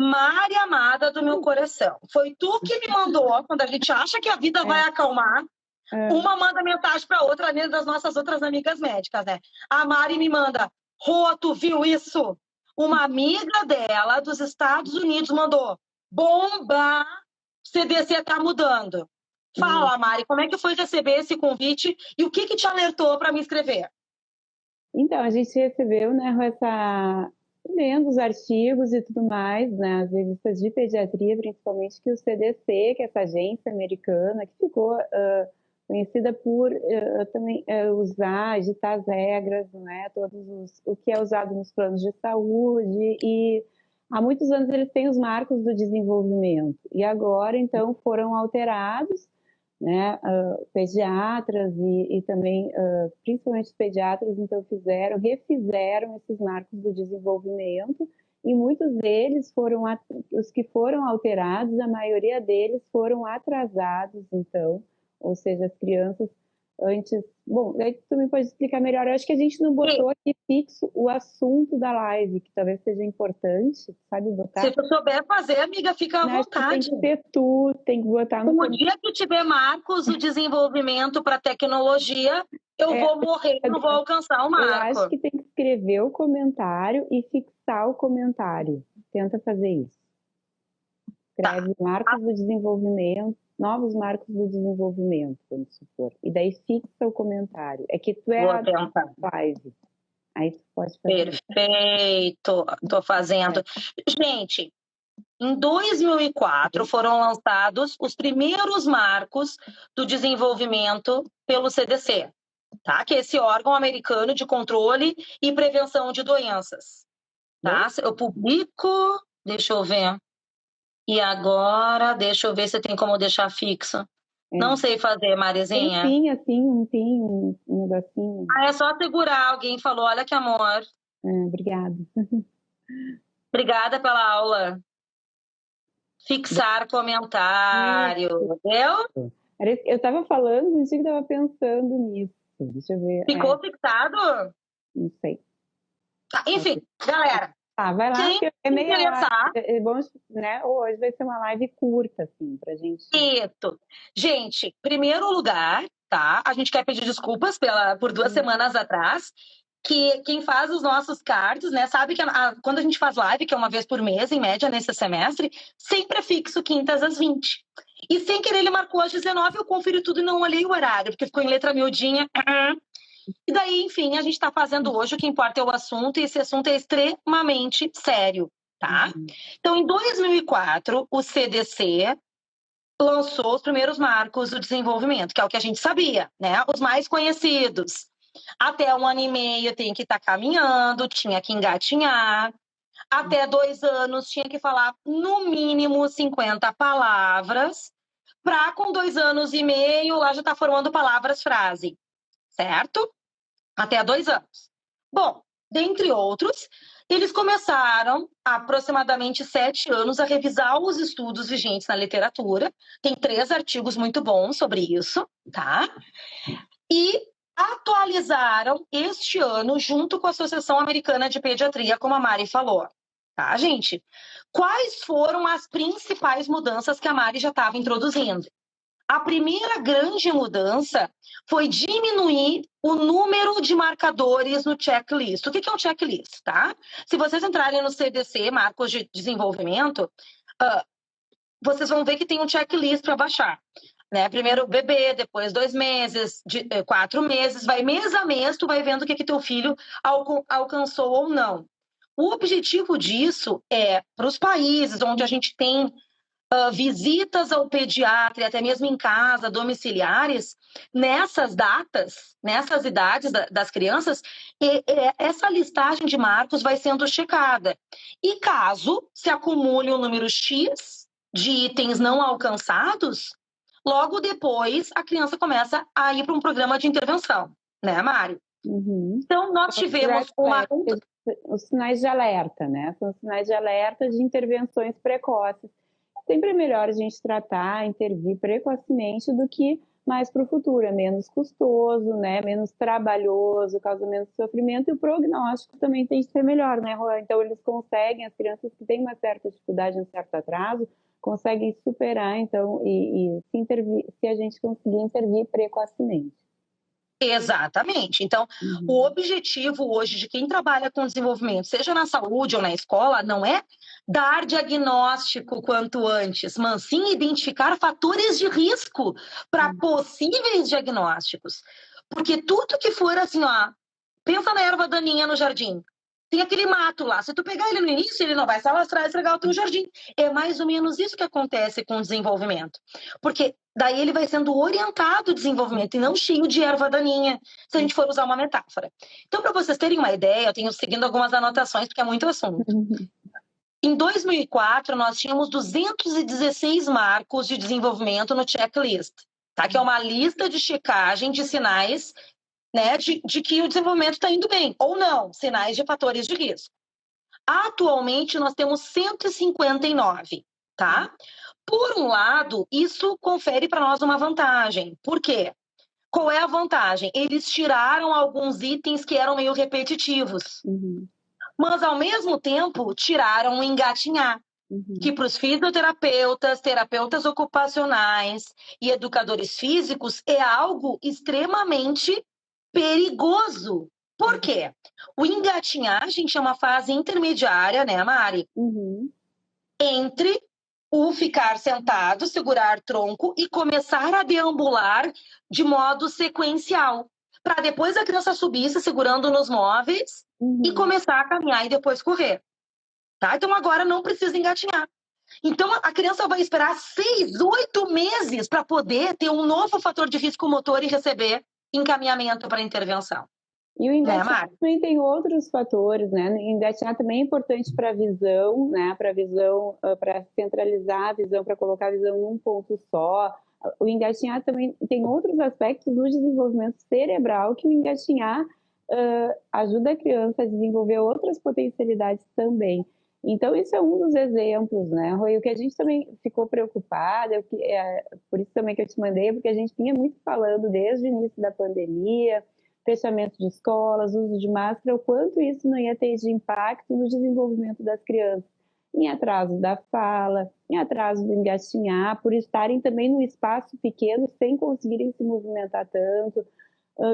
Mari amada do meu coração, foi tu que me mandou, quando a gente acha que a vida vai acalmar, uma manda mensagem para outra, além das nossas outras amigas médicas, né? A Mari me manda, Rô, tu viu isso? Uma amiga dela dos Estados Unidos mandou, bomba, CDC tá mudando. Fala, Mari, como é que foi receber esse convite e o que te alertou para me inscrever? Então, a gente recebeu, né, lendo os artigos e tudo mais, né, as revistas de pediatria, principalmente, que o CDC, que é essa agência americana, que ficou conhecida por também usar, editar as regras, né, o que é usado nos planos de saúde, e há muitos anos eles têm os marcos do desenvolvimento, e agora, então, foram alterados, né, pediatras e também, principalmente pediatras, então refizeram esses marcos do desenvolvimento, e muitos deles os que foram alterados, a maioria deles foram atrasados, então, ou seja, as crianças antes... Bom, aí tu também pode explicar melhor. Eu acho que a gente não botou aqui fixo o assunto da live, que talvez seja importante, sabe botar? Se tu souber fazer, amiga, fica à vontade. Tem que ser tu, tem que botar no... O dia que tiver marcos, o desenvolvimento para tecnologia, eu vou morrer, não vou alcançar o marco. Eu acho que tem que escrever o comentário e fixar o comentário. Tenta fazer isso. Escreve marcos do desenvolvimento, novos marcos do desenvolvimento, vamos supor. E daí fixa o comentário. É que tu é a live. Aí tu pode fazer. Perfeito, estou fazendo. Gente, em 2004 foram lançados os primeiros marcos do desenvolvimento pelo CDC, tá? Que é esse órgão americano de controle e prevenção de doenças. Tá? Eu publico, deixa eu ver. E agora, deixa eu ver se tem como deixar fixo. Não sei fazer, Marizinha. Tem um negocinho. É só segurar. Alguém falou, olha que amor. Obrigada. Obrigada pela aula. Fixar comentário, entendeu? Eu estava falando, não sei que estava pensando nisso. Deixa eu ver. Ficou fixado? Não sei. Tá, enfim, galera. Vai lá, quem é meia interessar, bom, né? Hoje vai ser uma live curta, assim, pra gente. Isso. Gente, primeiro lugar, tá? A gente quer pedir desculpas por 2 semanas atrás, que quem faz os nossos cards, né, sabe que quando a gente faz live, que é uma vez por mês, em média, nesse semestre, sempre é fixo quintas às 20. E sem querer ele marcou às 19, eu conferi tudo e não olhei o horário, porque ficou em letra miudinha. E daí, enfim, a gente está fazendo hoje, o que importa é o assunto, e esse assunto é extremamente sério, tá? Então, em 2004, o CDC lançou os primeiros marcos do desenvolvimento, que é o que a gente sabia, né? Os mais conhecidos. Até 1 ano e meio tem que estar caminhando, tinha que engatinhar. Até 2 anos tinha que falar no mínimo 50 palavras, para com 2 anos e meio lá já tá formando palavras-frase, certo? Até 2 anos. Bom, dentre outros, eles começaram, há aproximadamente 7 anos, a revisar os estudos vigentes na literatura. Tem 3 artigos muito bons sobre isso, tá? E atualizaram este ano, junto com a Associação Americana de Pediatria, como a Mari falou. Tá, gente? Quais foram as principais mudanças que a Mari já estava introduzindo? A primeira grande mudança foi diminuir o número de marcadores no checklist. O que é um checklist, tá? Se vocês entrarem no CDC, Marcos de Desenvolvimento, vocês vão ver que tem um checklist para baixar. Né? Primeiro o bebê, depois 2 meses, 4 meses, vai mês a mês, tu vai vendo o que teu filho alcançou ou não. O objetivo disso é, para os países onde a gente tem visitas ao pediatra, até mesmo em casa, domiciliares, nessas datas, nessas idades das crianças, essa listagem de marcos vai sendo checada. E caso se acumule um número X de itens não alcançados, logo depois a criança começa a ir para um programa de intervenção, né, Mário? Então, nós tivemos os sinais de alerta, né? São sinais de alerta de intervenções precoces. Sempre é melhor a gente tratar, intervir precocemente do que mas para o futuro é menos custoso, né? Menos trabalhoso, causa menos sofrimento, e o prognóstico também tem que ser melhor, né, Rô? Então eles conseguem, as crianças que têm uma certa dificuldade, um certo atraso, conseguem superar, então, e se a gente conseguir intervir precocemente. Exatamente. Então, o objetivo hoje de quem trabalha com desenvolvimento, seja na saúde ou na escola, não é dar diagnóstico quanto antes, mas sim identificar fatores de risco para possíveis diagnósticos. Porque tudo que for assim, ó, pensa na erva daninha no jardim. Tem aquele mato lá. Se tu pegar ele no início, ele não vai se alastrar e estragar o teu jardim. É mais ou menos isso que acontece com o desenvolvimento. Porque daí ele vai sendo orientado ao desenvolvimento e não cheio de erva daninha, se a gente for usar uma metáfora. Então, para vocês terem uma ideia, eu tenho seguindo algumas anotações, porque é muito assunto. Em 2004, nós tínhamos 216 marcos de desenvolvimento no checklist, tá? Que é uma lista de checagem de sinais, né, de que o desenvolvimento está indo bem, ou não, sinais de fatores de risco. Atualmente, nós temos 159, tá? Por um lado, isso confere para nós uma vantagem. Por quê? Qual é a vantagem? Eles tiraram alguns itens que eram meio repetitivos. Mas, ao mesmo tempo, tiraram o engatinhar, que para os fisioterapeutas, terapeutas ocupacionais e educadores físicos é algo extremamente perigoso. Por quê? O engatinhar, gente, é uma fase intermediária, né, Mari? Entre o ficar sentado, segurar tronco e começar a deambular de modo sequencial. Para depois a criança subir se segurando nos móveis e começar a caminhar e depois correr. Tá? Então agora não precisa engatinhar. Então a criança vai esperar 6, 8 meses para poder ter um novo fator de risco motor e receber encaminhamento para intervenção. E o engatinhar também tem outros fatores, né? Engatinhar também é importante para a visão, né? Para a visão, para centralizar a visão, para colocar a visão num ponto só. O engatinhar também tem outros aspectos do desenvolvimento cerebral que o engatinhar ajuda a criança a desenvolver outras potencialidades também. Então, isso é um dos exemplos, né, Rui? O que a gente também ficou preocupada, por isso também que eu te mandei, porque a gente vinha muito falando desde o início da pandemia, fechamento de escolas, uso de máscara, o quanto isso não ia ter de impacto no desenvolvimento das crianças, em atraso da fala, em atraso do engatinhar, por estarem também num espaço pequeno, sem conseguirem se movimentar tanto,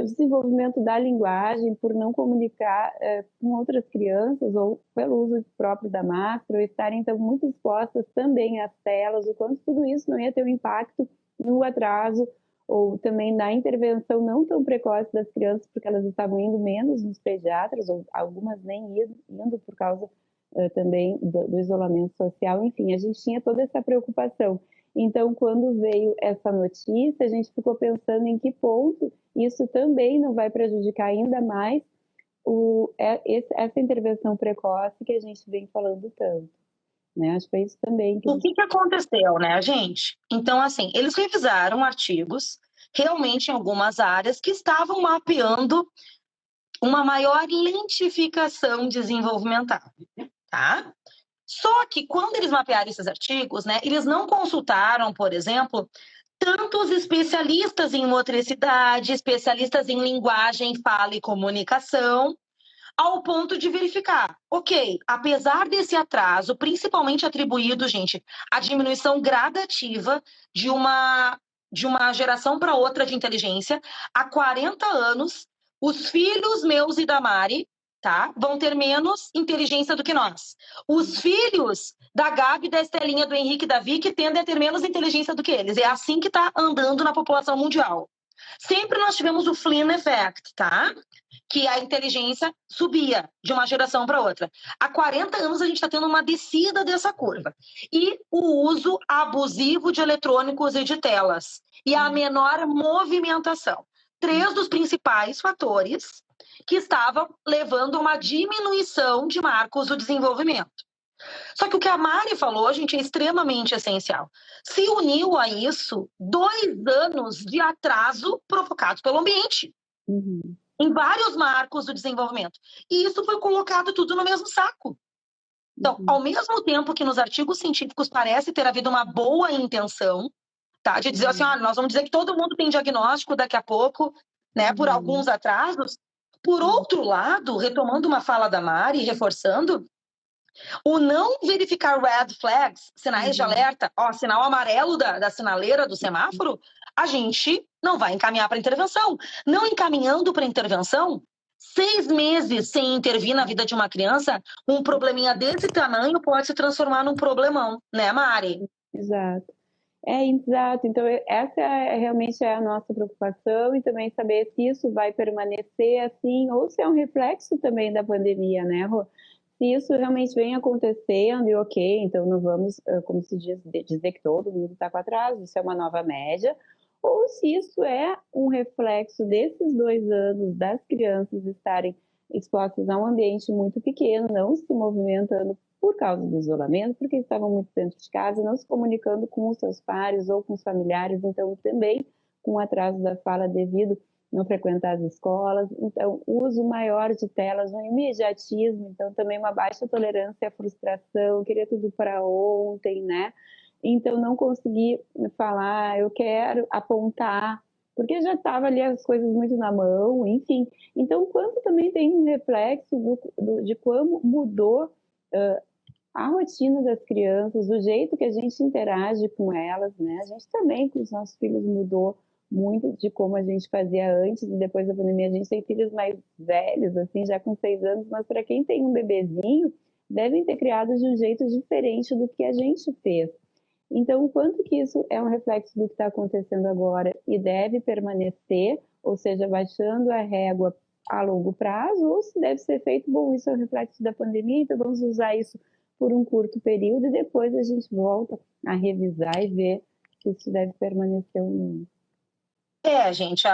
desenvolvimento da linguagem, por não comunicar com outras crianças, ou pelo uso próprio da máscara, ou estarem então muito expostas também às telas, o quanto tudo isso não ia ter um impacto no atraso, ou também na intervenção não tão precoce das crianças, porque elas estavam indo menos nos pediatras, ou algumas nem indo por causa também do isolamento social. Enfim, a gente tinha toda essa preocupação. Então, quando veio essa notícia, a gente ficou pensando em que ponto isso também não vai prejudicar ainda mais essa intervenção precoce que a gente vem falando tanto. Né? Acho que foi isso também. O que aconteceu, né, gente? Então, assim, eles revisaram artigos, realmente em algumas áreas, que estavam mapeando uma maior lentificação desenvolvimental, tá? Só que quando eles mapearam esses artigos, né, eles não consultaram, por exemplo, tantos especialistas em motricidade, especialistas em linguagem, fala e comunicação, ao ponto de verificar, ok, apesar desse atraso, principalmente atribuído, gente, à diminuição gradativa de uma geração para outra de inteligência, há 40 anos, os filhos meus e da Mari, tá, vão ter menos inteligência do que nós. Os filhos da Gabi, da Estelinha, do Henrique e da Vicky tendem a ter menos inteligência do que eles. É assim que está andando na população mundial. Sempre nós tivemos o Flynn Effect, tá? Que a inteligência subia de uma geração para outra. Há 40 anos a gente está tendo uma descida dessa curva. E o uso abusivo de eletrônicos e de telas. E a menor movimentação. 3 dos principais fatores que estavam levando a uma diminuição de marcos do desenvolvimento. Só que o que a Mari falou, gente, é extremamente essencial. Se uniu a isso 2 anos de atraso provocados pelo ambiente. Em vários marcos do desenvolvimento. E isso foi colocado tudo no mesmo saco. Então, ao mesmo tempo que nos artigos científicos parece ter havido uma boa intenção, tá? De dizer assim, olha, nós vamos dizer que todo mundo tem diagnóstico daqui a pouco, né, por alguns atrasos. Por outro lado, retomando uma fala da Mari, reforçando, o não verificar red flags, sinais de alerta, ó, sinal amarelo da sinaleira do semáforo, a gente não vai encaminhar para intervenção. Não encaminhando para intervenção, 6 meses sem intervir na vida de uma criança, um probleminha desse tamanho pode se transformar num problemão, né, Mari? Exato. Exato. Então, essa realmente é a nossa preocupação, e também saber se isso vai permanecer assim, ou se é um reflexo também da pandemia, né, Rô? Se isso realmente vem acontecendo, e ok, então não vamos, como se diz, dizer que todo mundo está com atraso, isso é uma nova média, ou se isso é um reflexo desses 2 anos das crianças estarem expostas a um ambiente muito pequeno, não se movimentando por causa do isolamento, porque estavam muito dentro de casa, não se comunicando com os seus pares ou com os familiares, então também com atraso da fala devido não frequentar as escolas, então uso maior de telas, um imediatismo, então também uma baixa tolerância à frustração, querer tudo para ontem, né? Então não conseguir falar, eu quero apontar, porque já estava ali as coisas muito na mão, enfim. Então, quanto também tem um reflexo de como mudou a rotina das crianças, o jeito que a gente interage com elas, né? A gente também, com os nossos filhos, mudou muito de como a gente fazia antes e depois da pandemia. A gente tem filhos mais velhos, assim, já com 6 anos, mas para quem tem um bebezinho, devem ter criado de um jeito diferente do que a gente fez. Então, o quanto que isso é um reflexo do que está acontecendo agora e deve permanecer, ou seja, baixando a régua a longo prazo, ou se deve ser feito, bom, isso é um reflexo da pandemia, então vamos usar isso por um curto período e depois a gente volta a revisar e ver se isso deve permanecer ou não. Gente,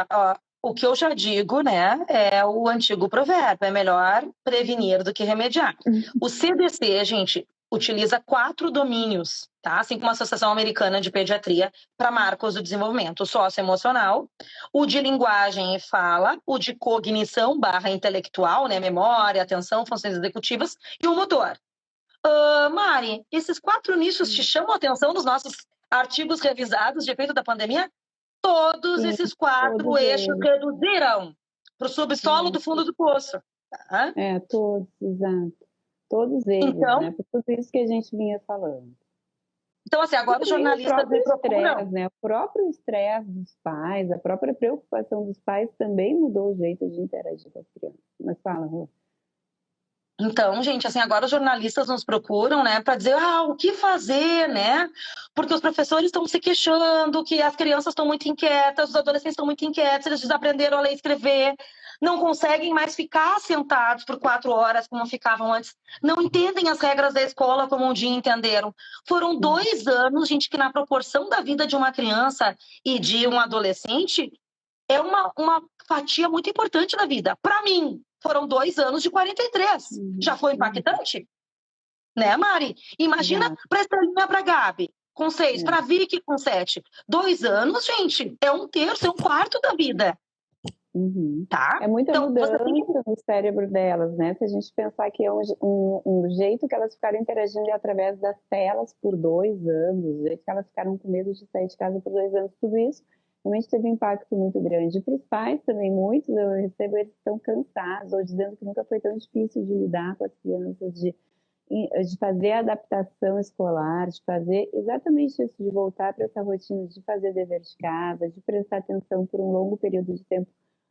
o que eu já digo, né, é o antigo provérbio, é melhor prevenir do que remediar. O CDC, gente, utiliza 4 domínios, tá? Assim como a Associação Americana de Pediatria, para marcos do desenvolvimento: o socioemocional, o de linguagem e fala, o de cognição / intelectual, né, memória, atenção, funções executivas, e o motor. Mari, esses 4 nichos te chamam a atenção nos nossos artigos revisados de efeito da pandemia? Todos esses 4 eixos reduziram para o subsolo do fundo do poço. Tá? Todos, exato. Todos eles, então, né? Por tudo isso que a gente vinha falando. Então, assim, agora os jornalistas me procuram. Né? O próprio estresse dos pais, a própria preocupação dos pais também mudou o jeito de interagir com as crianças. Mas fala, Rô. Então, gente, assim, agora os jornalistas nos procuram, né, para dizer, o que fazer, né? Porque os professores estão se queixando que as crianças estão muito inquietas, os adolescentes estão muito inquietos, eles desaprenderam a ler e escrever, não conseguem mais ficar sentados por 4 horas como ficavam antes, não entendem as regras da escola como um dia entenderam. Foram 2 anos, gente, que na proporção da vida de uma criança e de um adolescente é uma fatia muito importante da vida. Para mim, foram 2 anos de 43. Já foi impactante? Né, Mari? Imagina para Estelinha, para Gabi, com 6, para Vicky, com 7. 2 anos, gente, é 1/3, é 1/4 da vida. Tá? É muita mudança no cérebro delas, né? Se a gente pensar que é um jeito que elas ficaram interagindo através das telas por 2 anos, o jeito que elas ficaram com medo de sair de casa por 2 anos, tudo isso realmente teve um impacto muito grande. Para os pais também, muitos, eu recebo, eles estão cansados, ou dizendo que nunca foi tão difícil de lidar com as crianças, de fazer a adaptação escolar, de fazer exatamente isso, de voltar para essa rotina de fazer dever de casa, de prestar atenção por um longo período de tempo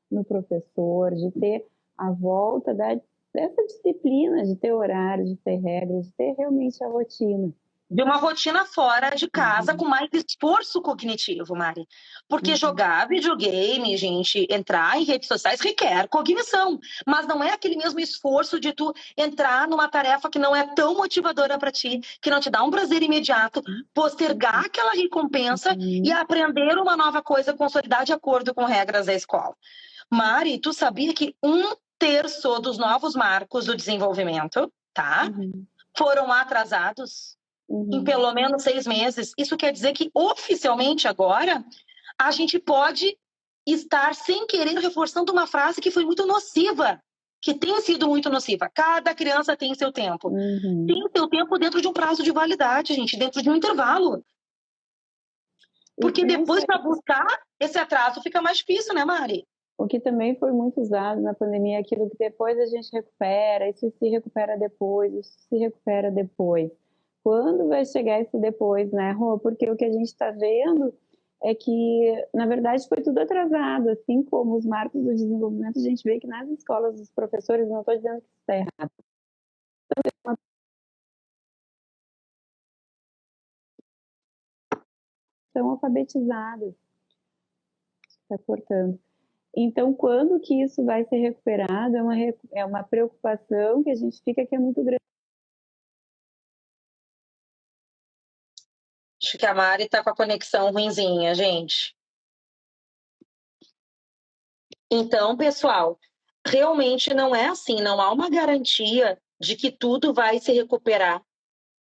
no professor, de ter a volta dessa disciplina, de ter horário, de ter regras, de ter realmente a rotina. De uma rotina fora de casa, com mais esforço cognitivo, Mari. Porque jogar videogame, gente, entrar em redes sociais requer cognição. Mas não é aquele mesmo esforço de tu entrar numa tarefa que não é tão motivadora para ti, que não te dá um prazer imediato, postergar aquela recompensa e aprender uma nova coisa, consolidar de acordo com regras da escola. Mari, tu sabia que 1/3 dos novos marcos do desenvolvimento, tá? Foram atrasados? Em pelo menos 6 meses. Isso quer dizer que, oficialmente, agora, a gente pode estar, sem querer, reforçando uma frase que foi muito nociva, que tem sido muito nociva. Cada criança tem seu tempo. Tem seu tempo dentro de um prazo de validade, gente, dentro de um intervalo. Porque depois, para buscar esse atraso, fica mais difícil, né, Mari? O que também foi muito usado na pandemia é aquilo que depois a gente recupera, isso se recupera depois, isso se recupera depois. Quando vai chegar esse depois, né, Rô? Porque o que a gente está vendo é que, na verdade, foi tudo atrasado, assim como os marcos do desenvolvimento, a gente vê que nas escolas os professores, não estou dizendo que isso está errado, estão alfabetizadas, está cortando. Então, quando que isso vai ser recuperado é uma preocupação que a gente fica que é muito grande. Acho que a Mari está com a conexão ruinzinha, gente. Então, pessoal, realmente não é assim, não há uma garantia de que tudo vai se recuperar,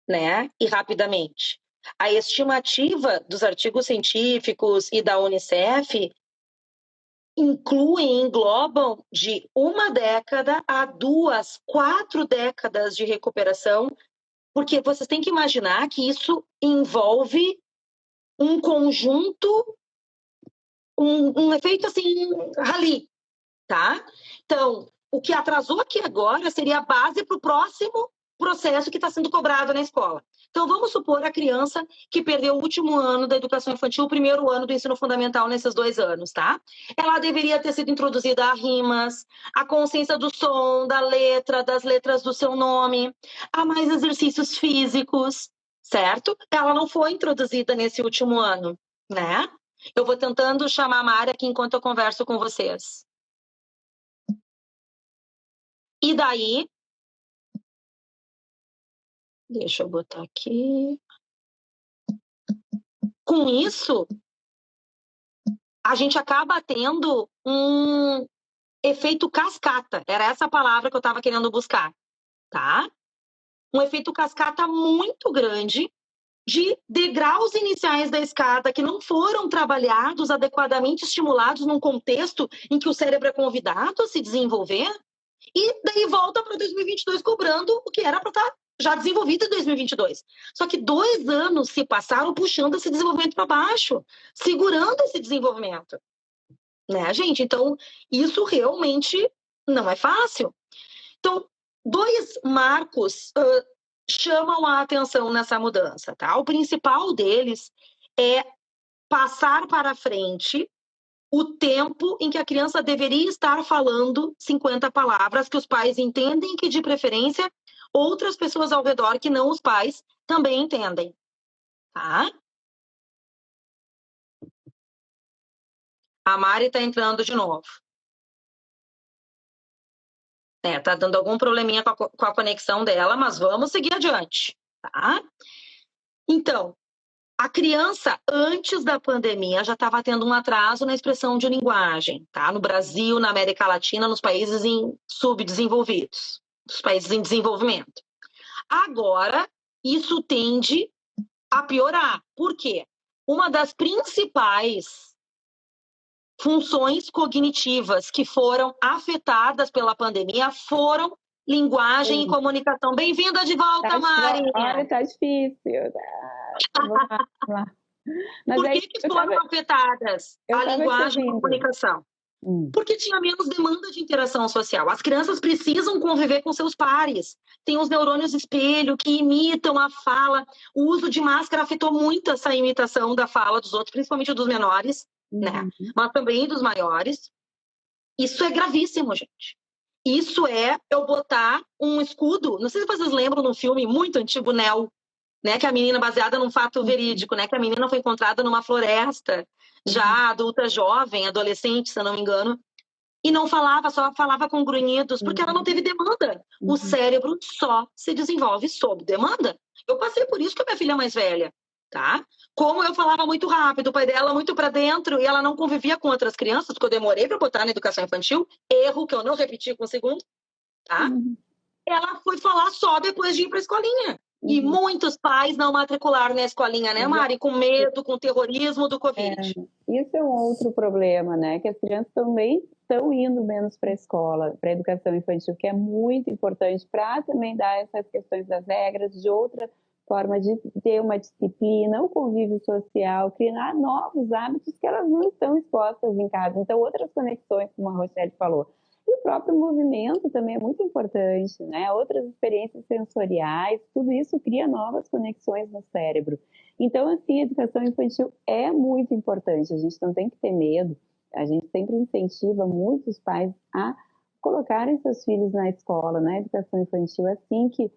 né, e rapidamente. A estimativa dos artigos científicos e da Unicef englobam de 1 década a 2, 4 décadas de recuperação, porque vocês têm que imaginar que isso envolve um conjunto, um efeito assim, rali, tá? Então, o que atrasou aqui agora seria a base para o próximo processo que está sendo cobrado na escola. Então, vamos supor a criança que perdeu o último ano da educação infantil, o primeiro ano do ensino fundamental nesses 2 anos, tá? Ela deveria ter sido introduzida a rimas, a consciência do som, da letra, das letras do seu nome, a mais exercícios físicos, certo? Ela não foi introduzida nesse último ano, né? Eu vou tentando chamar a Mari aqui enquanto eu converso com vocês. E daí, deixa eu botar aqui. Com isso, a gente acaba tendo um efeito cascata. Era essa a palavra que eu estava querendo buscar, tá? Um efeito cascata muito grande de degraus iniciais da escada que não foram trabalhados adequadamente, estimulados num contexto em que o cérebro é convidado a se desenvolver, e daí volta para 2022 cobrando o que era para estar já desenvolvido em 2022. Só que 2 anos se passaram puxando esse desenvolvimento para baixo, segurando esse desenvolvimento. Né, gente? Então, isso realmente não é fácil. Então, 2 marcos chamam a atenção nessa mudança, tá? O principal deles é passar para frente o tempo em que a criança deveria estar falando 50 palavras que os pais entendem que, de preferência, outras pessoas ao redor que não os pais também entendem, tá? A Mari está entrando de novo. Tá dando algum probleminha com a conexão dela, mas vamos seguir adiante, tá? Então, a criança, antes da pandemia, já estava tendo um atraso na expressão de linguagem, tá? No Brasil, na América Latina, nos países subdesenvolvidos, nos países em desenvolvimento. Agora, isso tende a piorar. Por quê? Uma das principais funções cognitivas que foram afetadas pela pandemia foram linguagem e comunicação. Bem-vinda de volta, Mari! Olha, tá difícil. Vamos lá. Mas por que foram afetadas a linguagem e a comunicação? Porque tinha menos demanda de interação social. As crianças precisam conviver com seus pares. Tem os neurônios espelho que imitam a fala. O uso de máscara afetou muito essa imitação da fala dos outros, principalmente dos menores, né? Mas também dos maiores. Isso é gravíssimo, gente. Isso é eu botar um escudo. Não sei se vocês lembram de um filme muito antigo, Nell, né? Que a menina, baseada num fato verídico, né? Que a menina foi encontrada numa floresta, já adulta, jovem, adolescente, se eu não me engano, e não falava, só falava com grunhidos, porque ela não teve demanda. O cérebro só se desenvolve sob demanda. Eu passei por isso com a minha filha mais velha, tá? Como eu falava muito rápido, o pai dela muito para dentro, e ela não convivia com outras crianças, porque eu demorei para botar na educação infantil, erro que eu não repeti com o segundo, tá? Ela foi falar só depois de ir para a escolinha. E muitos pais não matricularam na escolinha, né, Mari? Com medo, com terrorismo do Covid. Isso é um outro problema, né? Que as crianças também estão indo menos para a escola, para a educação infantil, que é muito importante para também dar essas questões das regras, de outra forma de ter uma disciplina, o convívio social, criar novos hábitos que elas não estão expostas em casa. Então, outras conexões, como a Rochelle falou. E o próprio movimento também é muito importante, né? Outras experiências sensoriais, tudo isso cria novas conexões no cérebro. Então, assim, a educação infantil é muito importante, a gente não tem que ter medo, a gente sempre incentiva muitos pais a colocarem seus filhos na escola, na educação infantil, assim que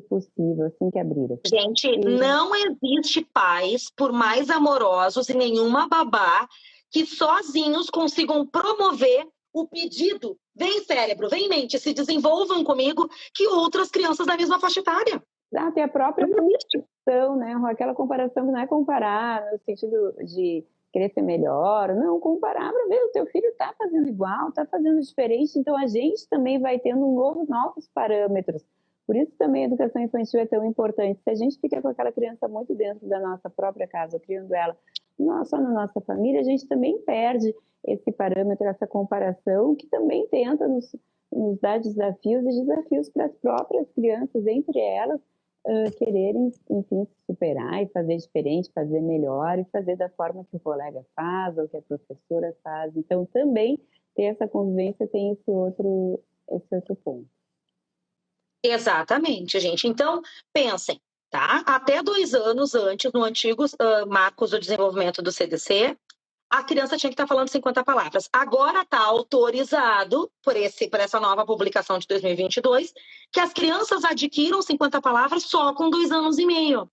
possível, assim que abrir. Gente, não existe pais, por mais amorosos e nenhuma babá, que sozinhos consigam promover o pedido, vem cérebro, vem mente, se desenvolvam comigo, que outras crianças da mesma faixa etária. Tem a própria comparação, né? Aquela comparação que não é comparar no sentido de querer ser melhor, não, comparar para ver, o teu filho está fazendo igual, está fazendo diferente, então a gente também vai tendo novos parâmetros. Por isso também a educação infantil é tão importante. Se a gente fica com aquela criança muito dentro da nossa própria casa, criando ela só na nossa família, a gente também perde esse parâmetro, essa comparação, que também tenta nos dar desafios e desafios para as próprias crianças, entre elas, quererem, enfim, se superar e fazer diferente, fazer melhor e fazer da forma que o colega faz ou que a professora faz. Então, também ter essa convivência tem esse outro ponto. Exatamente, gente. Então, pensem, tá? Até 2 anos antes, no antigo Marcos do Desenvolvimento do CDC, a criança tinha que estar falando 50 palavras. Agora está autorizado, por essa nova publicação de 2022, que as crianças adquiram 50 palavras só com 2 anos e meio.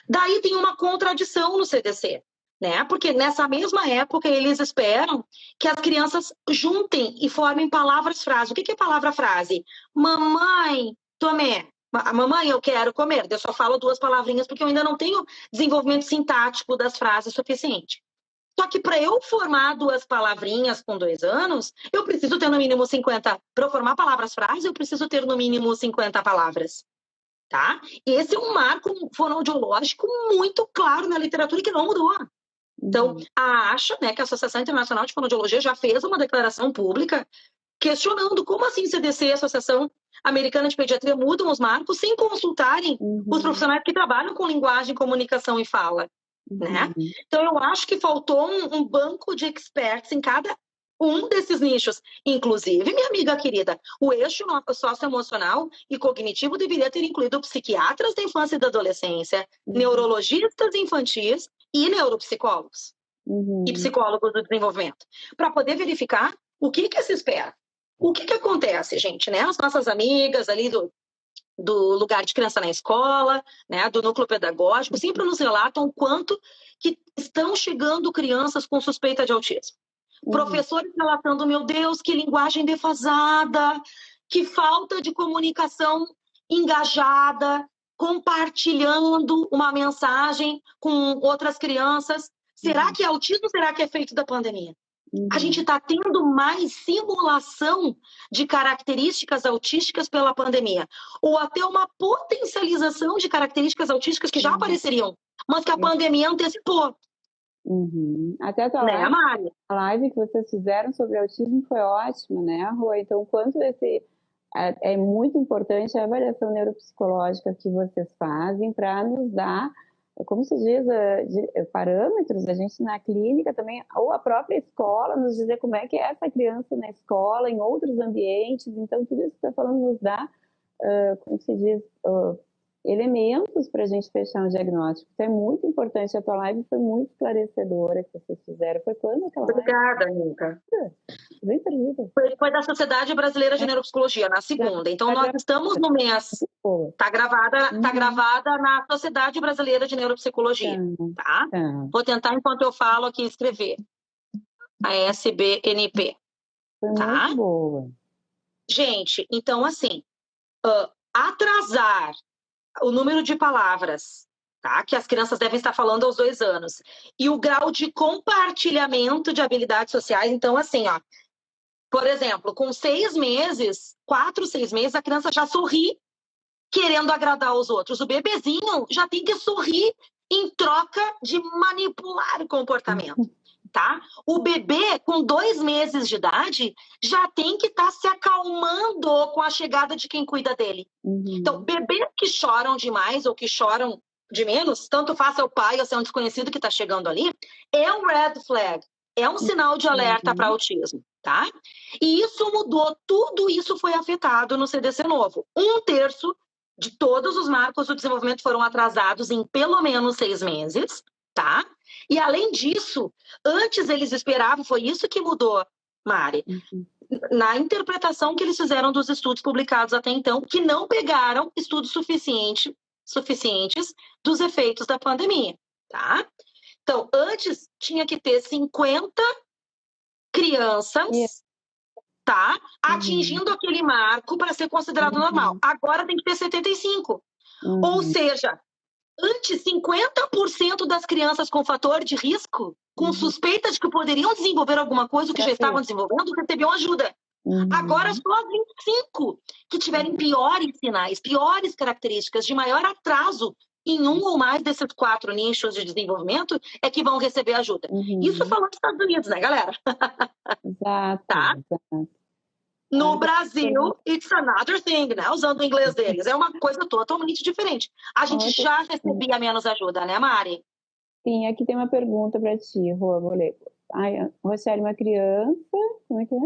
Daí tem uma contradição no CDC, né? Porque nessa mesma época eles esperam que as crianças juntem e formem palavras-frase. O que é palavra-frase? Mamãe, tomé. Mamãe, eu quero comer. Eu só falo 2 palavrinhas porque eu ainda não tenho desenvolvimento sintático das frases suficiente. Só que para eu formar 2 palavrinhas com 2 anos, eu preciso ter no mínimo 50. Para eu formar palavras-frase, eu preciso ter no mínimo 50 palavras. Tá? Esse é um marco fonoaudiológico muito claro na literatura que não mudou. Então, a ASHA, né, que é a Associação Internacional de Fonoaudiologia, já fez uma declaração pública questionando como assim CDC e a Associação Americana de Pediatria mudam os marcos sem consultarem os profissionais que trabalham com linguagem, comunicação e fala. Né? Então, eu acho que faltou um banco de experts em cada um desses nichos. Inclusive, minha amiga querida, o eixo socioemocional e cognitivo deveria ter incluído psiquiatras da infância e da adolescência, neurologistas infantis e neuropsicólogos. E psicólogos do desenvolvimento. Para poder verificar o que se espera. O que acontece, gente, né? As nossas amigas ali do lugar de criança na escola, né, do núcleo pedagógico, sempre nos relatam o quanto que estão chegando crianças com suspeita de autismo. Professores relatando, meu Deus, que linguagem defasada, que falta de comunicação engajada, compartilhando uma mensagem com outras crianças. Será que é autismo ou será que é efeito da pandemia? A gente está tendo mais simulação de características autísticas pela pandemia, ou até uma potencialização de características autísticas que já apareceriam, mas que a pandemia antecipou. Até a live que vocês fizeram sobre autismo foi ótima, né, Rua? Então, quanto é muito importante a avaliação neuropsicológica que vocês fazem para nos dar, como se diz, parâmetros, a gente na clínica também, ou a própria escola, nos dizer como é que é essa criança na escola, em outros ambientes. Então, tudo isso que está falando nos dá, como se diz, elementos para a gente fechar um diagnóstico. Isso é muito importante. A tua live foi muito esclarecedora que vocês fizeram. Foi quando aquela live? Obrigada, Nica. Bem perdida. Foi da Sociedade Brasileira de Neuropsicologia, na segunda. Então, nós estamos no mês. Está gravada na Sociedade Brasileira de Neuropsicologia. Tá? Vou tentar, enquanto eu falo aqui, escrever. A SBNP. Foi muito boa. Gente, então, assim, atrasar o número de palavras, tá, que as crianças devem estar falando aos 2 anos, e o grau de compartilhamento de habilidades sociais. Então, assim, ó, por exemplo, com 6 meses, 4, 6 meses, a criança já sorri querendo agradar os outros. O bebezinho já tem que sorrir em troca de manipular o comportamento. tá? O bebê com 2 meses de idade já tem que estar se acalmando com a chegada de quem cuida dele. Então, bebês que choram demais ou que choram de menos, tanto faz seu pai ou ser um desconhecido que está chegando ali, é um red flag, é um sinal de alerta para autismo, tá? E isso mudou, tudo isso foi afetado no CDC novo. 1/3 de todos os marcos do desenvolvimento foram atrasados em pelo menos 6 meses, tá? E além disso, antes eles esperavam, foi isso que mudou, Mari, na interpretação que eles fizeram dos estudos publicados até então, que não pegaram estudos suficientes dos efeitos da pandemia, tá? Então, antes tinha que ter 50 crianças, tá? Atingindo aquele marco para ser considerado normal. Agora tem que ter 75. Ou seja, antes 50% das crianças com fator de risco, com suspeita de que poderiam desenvolver alguma coisa que já estavam desenvolvendo, recebiam ajuda. Agora só 25 que tiverem piores sinais, piores características, de maior atraso em um ou mais desses 4 nichos de desenvolvimento é que vão receber ajuda. Isso falando dos Estados Unidos, né, galera? Exato, tá? Exato. No Brasil, it's another thing, né? Usando o inglês deles. É uma coisa totalmente diferente. A gente já recebia menos ajuda, né, Mari? Sim, aqui tem uma pergunta para ti, Rô, vou ler. Rochelle, uma criança, como é que é?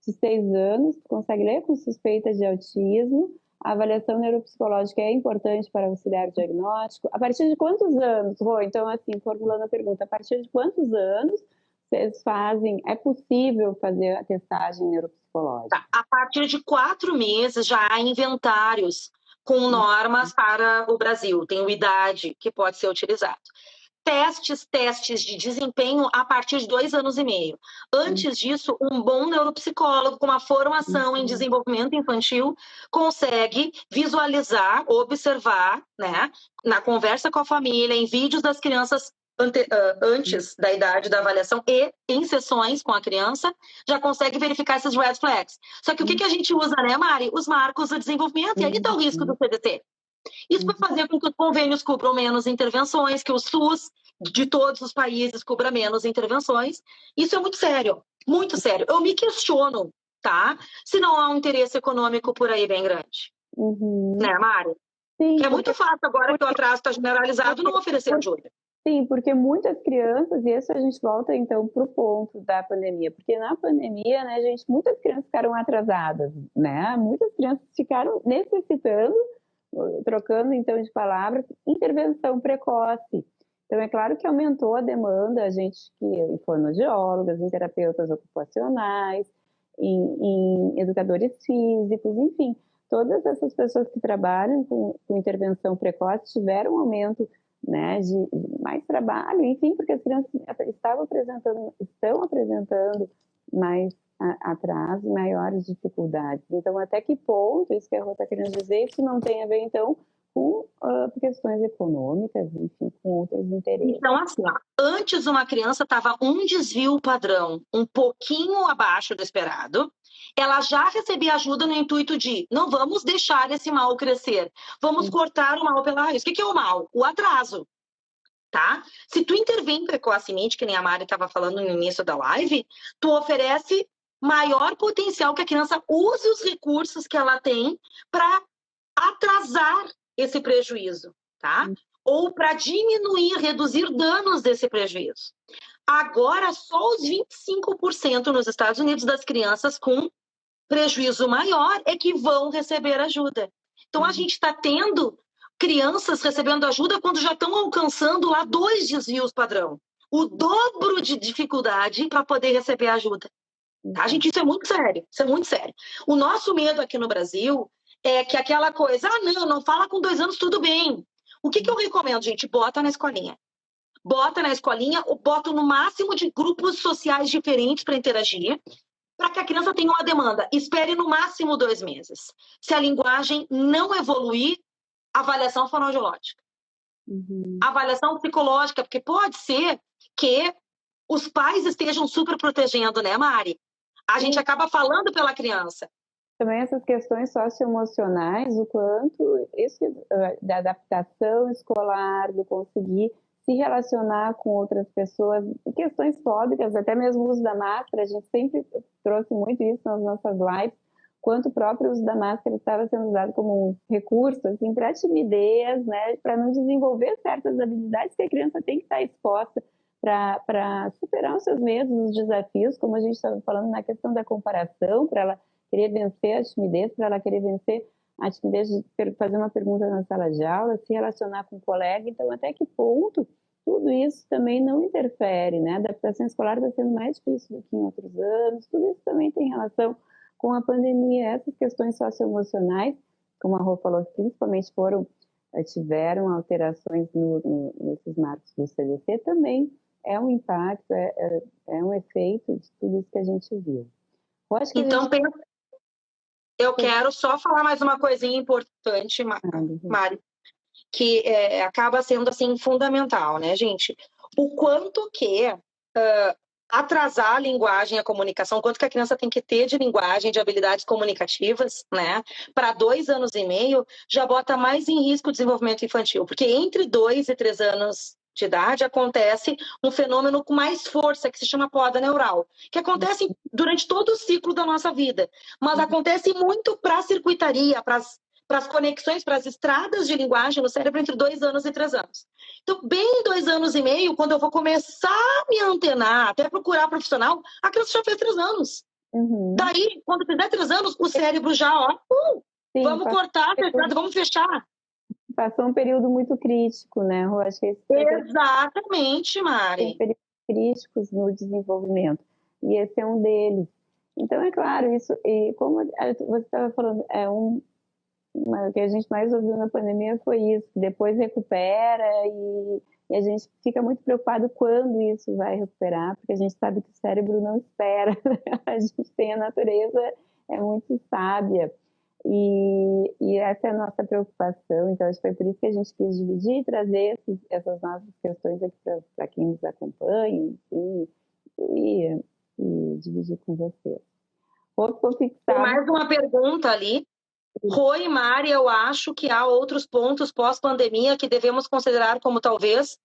De 6 anos, consegue ler, com suspeita de autismo. A avaliação neuropsicológica é importante para auxiliar o diagnóstico. A partir de quantos anos, Rô? Então, assim, formulando a pergunta, a partir de quantos anos vocês fazem, é possível fazer a testagem neuropsicológica? A partir de 4 meses já há inventários com normas para o Brasil. Tem o IDAD que pode ser utilizado. Testes de desempenho a partir de 2 anos e meio. Antes disso, um bom neuropsicólogo com uma formação em desenvolvimento infantil consegue visualizar, observar, né, na conversa com a família, em vídeos das crianças antes da idade da avaliação e em sessões com a criança, já consegue verificar esses red flags. Só que o que a gente usa, né, Mari? Os marcos do desenvolvimento, e aí está o risco do CDT. Isso vai fazer com que os convênios cubram menos intervenções, que o SUS de todos os países cubra menos intervenções. Isso é muito sério, muito sério. Eu me questiono, tá? Se não há um interesse econômico por aí bem grande. Né, Mari? Sim, que é muito fácil agora que o atraso está generalizado não oferecer ajuda. Sim, porque muitas crianças, e isso a gente volta então para o ponto da pandemia, porque na pandemia, né, gente, muitas crianças ficaram atrasadas, né? Muitas crianças ficaram necessitando, trocando então de palavra, intervenção precoce. Então é claro que aumentou a demanda, a gente que em fonoaudiólogas, em terapeutas ocupacionais, em educadores físicos, enfim, todas essas pessoas que trabalham com intervenção precoce tiveram um aumento, né, de mais trabalho, enfim, porque as crianças estão apresentando mais atraso, maiores dificuldades. Então, até que ponto, isso que a Rô está querendo dizer, isso não tem a ver, então, com questões econômicas, enfim, com outros interesses. Então, assim, ó, antes uma criança estava um desvio padrão um pouquinho abaixo do esperado, ela já recebia ajuda no intuito de não vamos deixar esse mal crescer, vamos cortar o mal pela raiz. O que é o mal? O atraso, tá? Se tu intervém precocemente, que nem a Mari estava falando no início da live, tu oferece maior potencial que a criança use os recursos que ela tem para atrasar esse prejuízo, tá? Ou para diminuir, reduzir danos desse prejuízo. Agora, só os 25% nos Estados Unidos das crianças com prejuízo maior é que vão receber ajuda. Então, a gente está tendo crianças recebendo ajuda quando já estão alcançando lá 2 desvios padrão. O dobro de dificuldade para poder receber ajuda. Tá, gente? Isso é muito sério. Isso é muito sério. O nosso medo aqui no Brasil é que aquela coisa, não fala com 2 anos, tudo bem. O que eu recomendo, gente? Bota na escolinha. Bota na escolinha, ou bota no máximo de grupos sociais diferentes para interagir, para que a criança tenha uma demanda. Espere no máximo 2 meses. Se a linguagem não evoluir, avaliação fonoaudiológica. Avaliação psicológica, porque pode ser que os pais estejam super protegendo, né, Mari? A gente acaba falando pela criança. Também essas questões socioemocionais, o quanto isso da adaptação escolar, do conseguir se relacionar com outras pessoas, questões fóbicas, até mesmo o uso da máscara, a gente sempre trouxe muito isso nas nossas lives, quanto o próprio uso da máscara estava sendo usado como um recurso, assim, para timidez, né, para não desenvolver certas habilidades que a criança tem que estar exposta para superar os seus medos, os desafios, como a gente estava falando na questão da comparação, para ela querer vencer a timidez, para ela querer vencer a timidez de fazer uma pergunta na sala de aula, se relacionar com o colega. Então, até que ponto tudo isso também não interfere, né? A adaptação escolar está sendo mais difícil do que em outros anos, tudo isso também tem relação com a pandemia. Essas questões socioemocionais, como a Rô falou, principalmente tiveram alterações nesses marcos do CDC, também é um impacto, é um efeito de tudo isso que a gente viu. Então, eu quero só falar mais uma coisinha importante, Mari, que acaba sendo assim fundamental, né, gente? O quanto que atrasar a linguagem e a comunicação, quanto que a criança tem que ter de linguagem, de habilidades comunicativas, né? Para 2 anos e meio, já bota mais em risco o desenvolvimento infantil, porque entre 2 e 3 anos de idade acontece um fenômeno com mais força, que se chama poda neural, que acontece durante todo o ciclo da nossa vida, mas acontece muito para a circuitaria, para as conexões, para as estradas de linguagem no cérebro entre 2 anos e 3 anos. Então, bem 2 anos e meio, quando eu vou começar a me antenar, até procurar profissional, a criança já fez 3 anos. Daí, quando fizer 3 anos, o cérebro já, sim, vamos cortar, vamos fechar. Passou um período muito crítico, né? Eu acho que Exatamente, Mari. Tem períodos críticos no desenvolvimento, e esse é um deles. Então, é claro, isso, e como você estava falando, o que a gente mais ouviu na pandemia foi isso, depois recupera e a gente fica muito preocupado quando isso vai recuperar, porque a gente sabe que o cérebro não espera, a gente tem a natureza, é muito sábia, e essa é a nossa preocupação. Então, acho que foi por isso que a gente quis dividir e trazer essas novas questões aqui para quem nos acompanha, enfim, e dividir com vocês. Tem mais uma pergunta ali. Rô e Mari, eu acho que há outros pontos pós-pandemia que devemos considerar como talvez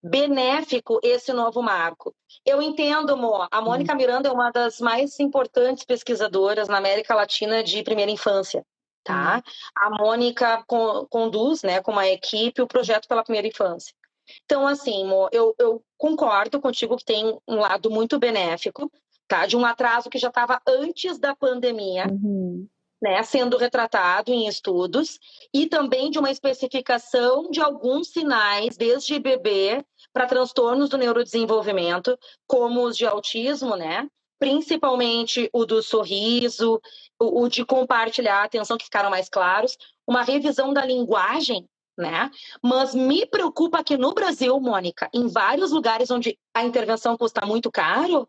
benéfico esse novo marco. Eu entendo, Mo, a Mônica Miranda é uma das mais importantes pesquisadoras na América Latina de primeira infância, tá? A Mônica conduz, né, com uma equipe, o projeto pela primeira infância. Então, assim, Mo, eu concordo contigo que tem um lado muito benéfico, tá? De um atraso que já estava antes da pandemia, né, sendo retratado em estudos, e também de uma especificação de alguns sinais, desde bebê, para transtornos do neurodesenvolvimento, como os de autismo, né? Principalmente o do sorriso, o de compartilhar a atenção, que ficaram mais claros, uma revisão da linguagem, né? Mas me preocupa que no Brasil, Mônica, em vários lugares onde a intervenção custa muito caro,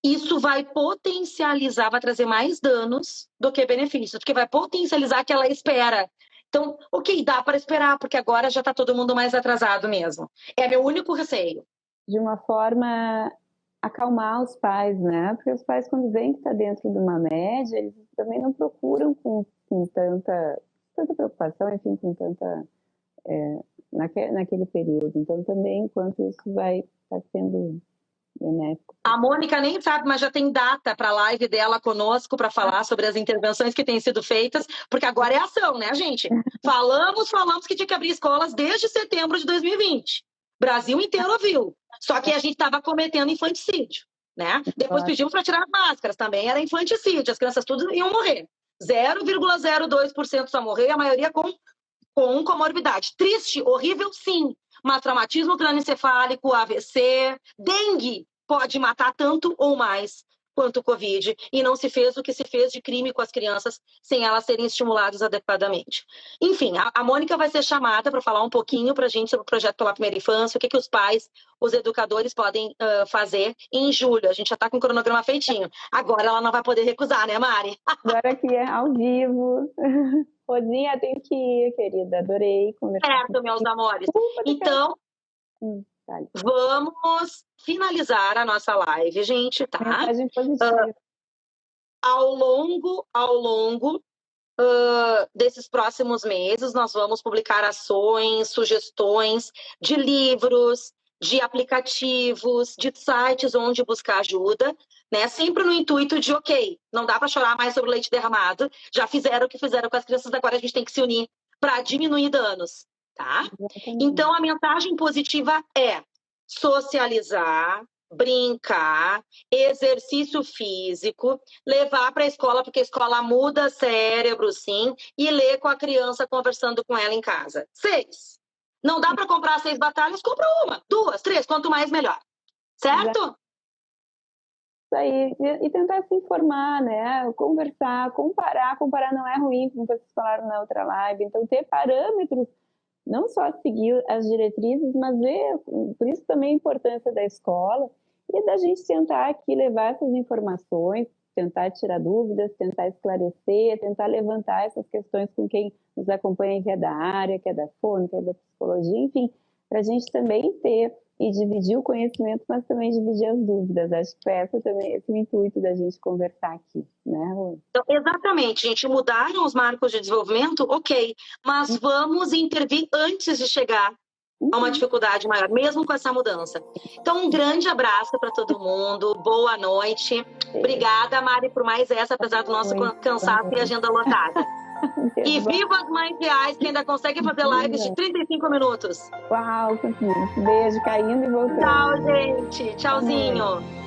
isso vai potencializar, vai trazer mais danos do que benefícios, porque vai potencializar aquela espera. Então, ok, dá para esperar, porque agora já está todo mundo mais atrasado mesmo. É meu único receio. De uma forma acalmar os pais, né? Porque os pais, quando veem que está dentro de uma média, eles também não procuram com tanta preocupação, enfim, com tanta... naquele período. Então, também, enquanto isso vai estar sendo benéfico. A Mônica nem sabe, mas já tem data para a live dela conosco para falar sobre as intervenções que têm sido feitas, porque agora é ação, né, gente? Falamos que tinha que abrir escolas desde setembro de 2020. Brasil inteiro ouviu. Só que a gente estava cometendo infanticídio, né? Depois pedimos para tirar as máscaras, também era infanticídio, as crianças tudo iam morrer. 0,02% só morrer, a maioria com comorbidade. Triste, horrível, sim. Mas traumatismo crânioencefálico, AVC, dengue pode matar tanto ou mais quanto o Covid. E não se fez o que se fez de crime com as crianças sem elas serem estimuladas adequadamente. Enfim, a Mônica vai ser chamada para falar um pouquinho para a gente sobre o projeto pela primeira infância, o que os pais, os educadores podem fazer em julho. A gente já está com o cronograma feitinho. Agora ela não vai poder recusar, né, Mari? Agora aqui é ao vivo. Rosinha, tem que ir, querida. Adorei conversar. Certo, meus amores. Então, vamos finalizar a nossa live, gente, tá? Mensagem positiva. Ao longo desses próximos meses, nós vamos publicar ações, sugestões de livros, de aplicativos, de sites onde buscar ajuda, né? Sempre no intuito de, ok, não dá para chorar mais sobre leite derramado, já fizeram o que fizeram com as crianças, agora a gente tem que se unir para diminuir danos, tá? Então, a mensagem positiva é socializar, brincar, exercício físico, levar para a escola, porque a escola muda cérebro, sim, e ler com a criança conversando com ela em casa. 6. Não dá para comprar 6 batalhas, compra 1, 2, 3, quanto mais melhor. Certo? Isso aí, e tentar se informar, né? Conversar, comparar não é ruim, como vocês falaram na outra live. Então, ter parâmetros, não só seguir as diretrizes, mas ver, por isso também a importância da escola e da gente tentar aqui levar essas informações, tentar tirar dúvidas, tentar esclarecer, tentar levantar essas questões com quem nos acompanha, que é da área, que é da fono, que é da psicologia, enfim, para a gente também ter e dividir o conhecimento, mas também dividir as dúvidas. Acho que foi esse o intuito da gente conversar aqui, né, Rô? Então, exatamente, gente, mudaram os marcos de desenvolvimento, ok, mas vamos intervir antes de chegar a uma dificuldade maior, mesmo com essa mudança. Então, um grande abraço para todo mundo, boa noite. Obrigada, Mari, por mais essa, apesar do nosso cansaço e agenda lotada. E viva as mães reais que ainda conseguem fazer lives de 35 minutos. Uau, beijo, caindo e voltando. Tchau, gente. Tchauzinho.